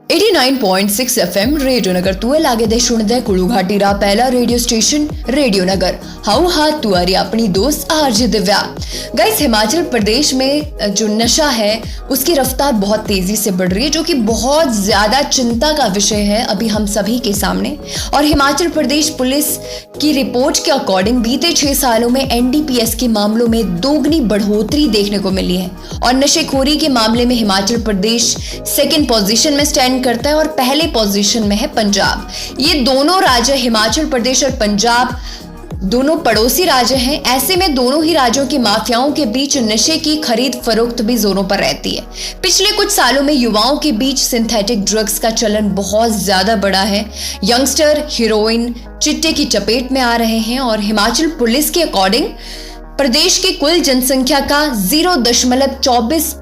89.6 FM radio नगर तुए लागे दे सुनदे कुळुघाटी रा पहला radio station radio Nagar how हाथ तुआरी अपनी दोस्त आरजे दिव्या। गाइस, हिमाचल प्रदेश में जो नशा है उसकी रफ्तार बहुत तेजी से बढ़ रही है, जो कि बहुत ज्यादा चिंता का विषय है अभी हम सभी के सामने। और हिमाचल प्रदेश पुलिस की रिपोर्ट के अकॉर्डिंग बीते 6 सालों में एनडीपीएस के मामलों में दोगुनी बढ़ोतरी देखने को मिली है और नशेखोरी के मामले में हिमाचल प्रदेश सेकंड पोजीशन में स्टैंड करता है और पहले पोजीशन में है पंजाब। ये दोनों राज्य, हिमाचल प्रदेश और पंजाब, दोनों पड़ोसी राज्य हैं। ऐसे में दोनों ही राज्यों के माफियाओं के बीच नशे की खरीद फरोख्त भी जोरों पर रहती है। पिछले कुछ सालों में युवाओं के बीच सिंथेटिक ड्रग्स का चलन बहुत ज्यादा बढ़ा है। यंगस्टर हीरोइन, चिट्टे की चपेट में आ रहे हैं और हिमाचल पुलिस के अकॉर्डिंग प्रदेश की कुल जनसंख्या का 0.24%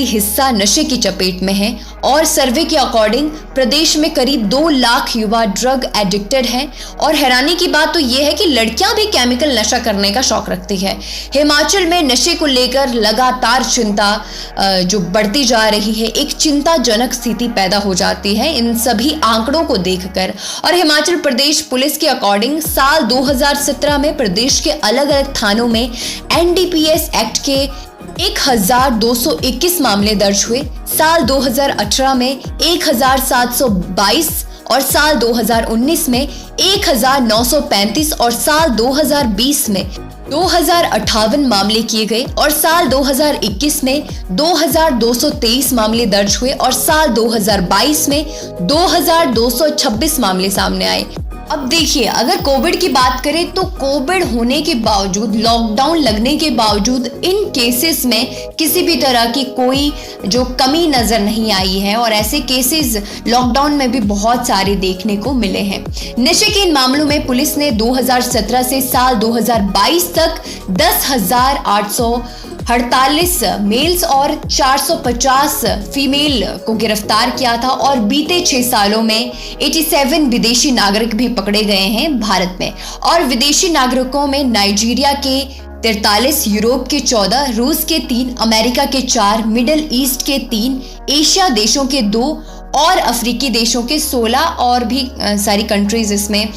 हिस्सा नशे की चपेट में है और सर्वे के अकॉर्डिंग प्रदेश में करीब 2 लाख युवा ड्रग एडिक्टेड हैं। और हैरानी की बात तो यह है कि लड़कियां भी केमिकल नशा करने का शौक रखती है। हिमाचल में नशे को लेकर लगातार चिंता जो बढ़ती जा रही है, एक चिंताजनक स्थिति पैदा हो जाती है इन सभी आंकड़ों को देखकर। और हिमाचल प्रदेश पुलिस के अकॉर्डिंग साल 2017 में प्रदेश के अलग अलग थानों में एनडीपीएस एक्ट के 1221 मामले दर्ज हुए। साल 2018 में 1722 और साल 2019 में 1935 और साल 2020 में 2058 मामले किए गए और साल 2021 में 2223 मामले दर्ज हुए और साल 2022 में 2226 मामले सामने आए। अब देखिए, अगर कोविड की बात करें तो कोविड होने के बावजूद, लॉकडाउन लगने के बावजूद इन केसेस में किसी भी तरह की कोई जो कमी नजर नहीं आई है और ऐसे केसेस लॉकडाउन में भी बहुत सारे देखने को मिले हैं। नशे के इन मामलों में पुलिस ने 2017 से साल 2022 तक 10,848 मेल्स और 450 फीमेल को गिरफ्तार किया था और बीते 6 सालों में 87 विदेशी नागरिक भी पकड़े गए हैं भारत में। और विदेशी नागरिकों में नाइजीरिया के 43, यूरोप के 14, रूस के 3, अमेरिका के 4, मिडिल ईस्ट के 3, एशिया देशों के 2 और अफ्रीकी देशों के 16 और भी सारी कंट्रीज इसमें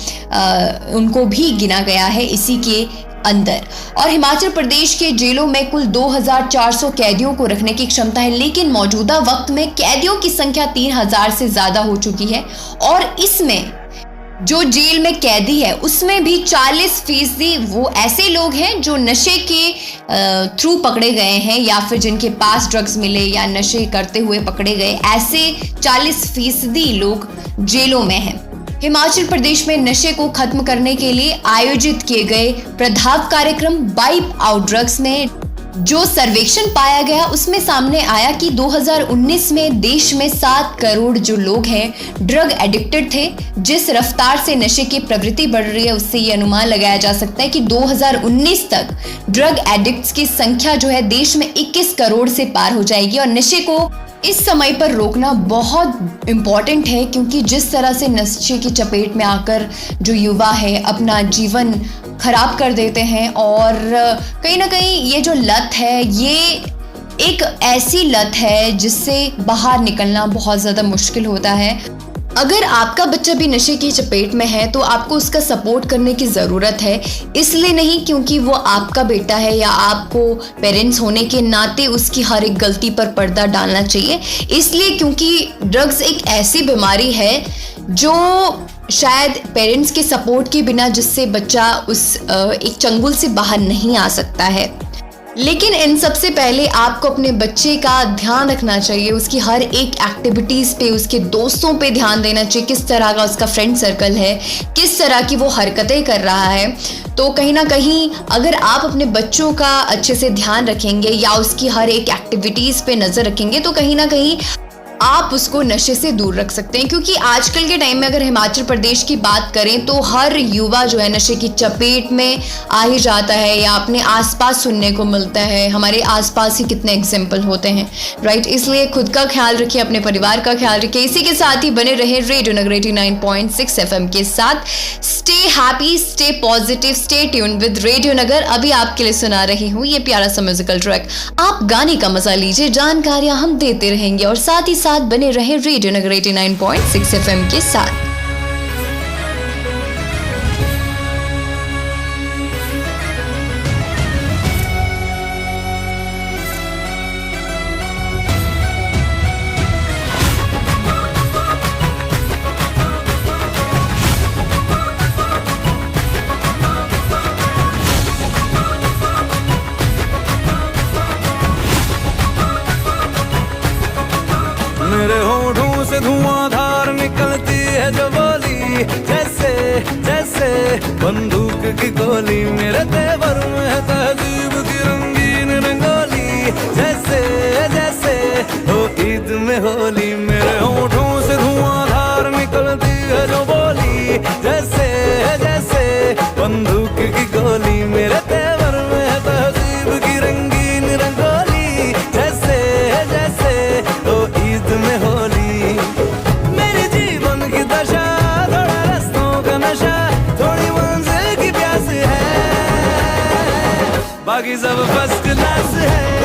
उनको भी गिना गया है इसी के अंदर। और हिमाचल प्रदेश के जेलों में कुल 2400 कैदियों को रखने की क्षमता है, लेकिन मौजूदा वक्त में कैदियों की संख्या 3000 से ज्यादा हो चुकी है और इसमें जो जेल में कैदी है उसमें भी 40% वो ऐसे लोग हैं जो नशे के थ्रू पकड़े गए हैं या फिर जिनके पास ड्रग्स मिले या नशे करते हुए पकड़े गए। ऐसे 40% लोग जेलों में हैं। हिमाचल प्रदेश में नशे को खत्म करने के लिए आयोजित किए गए प्रभाव कार्यक्रम वाइप आउट ड्रग्स में जो सर्वेक्षण पाया गया उसमें सामने आया कि 2019 में देश में 7 करोड़ जो लोग हैं ड्रग एडिक्टेड थे। जिस रफ्तार से नशे की प्रवृत्ति बढ़ रही है उससे ये अनुमान लगाया जा सकता है कि 2019 तक ड्रग एडिक्ट्स की संख्या जो है देश में 21 करोड़ से पार हो जाएगी। और नशे को इस समय पर रोकना बहुत इम्पॉर्टेंट है क्योंकि जिस तरह से नशे की चपेट में आकर जो युवा है अपना जीवन खराब कर देते हैं और कहीं ना कहीं ये जो लत है ये एक ऐसी लत है जिससे बाहर निकलना बहुत ज़्यादा मुश्किल होता है। अगर आपका बच्चा भी नशे की चपेट में है तो आपको उसका सपोर्ट करने की ज़रूरत है, इसलिए नहीं क्योंकि वो आपका बेटा है या आपको पेरेंट्स होने के नाते उसकी हर एक गलती पर पर्दा डालना चाहिए, इसलिए क्योंकि ड्रग्स एक ऐसी बीमारी है जो शायद पेरेंट्स के सपोर्ट के बिना जिससे बच्चा उस एक चंगुल से बाहर नहीं आ सकता है। लेकिन इन सबसे पहले आपको अपने बच्चे का ध्यान रखना चाहिए, उसकी हर एक एक्टिविटीज़ पे, उसके दोस्तों पे ध्यान देना चाहिए, किस तरह का उसका फ्रेंड सर्कल है, किस तरह की वो हरकतें कर रहा है। तो कहीं ना कहीं अगर आप अपने बच्चों का अच्छे से ध्यान रखेंगे या उसकी हर एक एक्टिविटीज़ पे नज़र रखेंगे तो कहीं ना कहीं आप उसको नशे से दूर रख सकते हैं। क्योंकि आजकल के टाइम में अगर हिमाचल प्रदेश की बात करें तो हर युवा जो है नशे की चपेट में आ ही जाता है या अपने आसपास सुनने को मिलता है। हमारे आसपास ही कितने एग्जाम्पल होते हैं, राइट। इसलिए खुद का ख्याल रखिए, अपने परिवार का ख्याल रखिए। इसी के साथ ही बने रहे रेडियो नगर 89.6 FM के साथ। Stay happy, stay positive, stay tune with radio Nagar. अभी आपके लिए सुना रही हूँ ये प्यारा सा म्यूजिकल ट्रैक। आप गाने का मजा लीजिए, जानकारियां हम देते रहेंगे और साथ ही साथ साथ बने रहे रेडियो नगर 89.6 FM के साथ। मेरे होठों से धुआंधार निकलती है जो बोली, जैसे जैसे बंदूक की गोली। मेरे तेवर में है तहजीब की रंगीन रंगोली, जैसे जैसे हो ईद में होली। मेरे होठों से धुआंधार निकलती है जो बोली, जैसे जैसे बंदूक की गोली। मेरे तेवर में है तहजीब की रंगीन रंगोली, जैसे जैसे हो ईद में होली। मेरी जीवन की दशा, थोड़ा रस्तों का नशा, थोड़ी मंजिल की प्यास है, बाकी सब फर्स्ट क्लास है।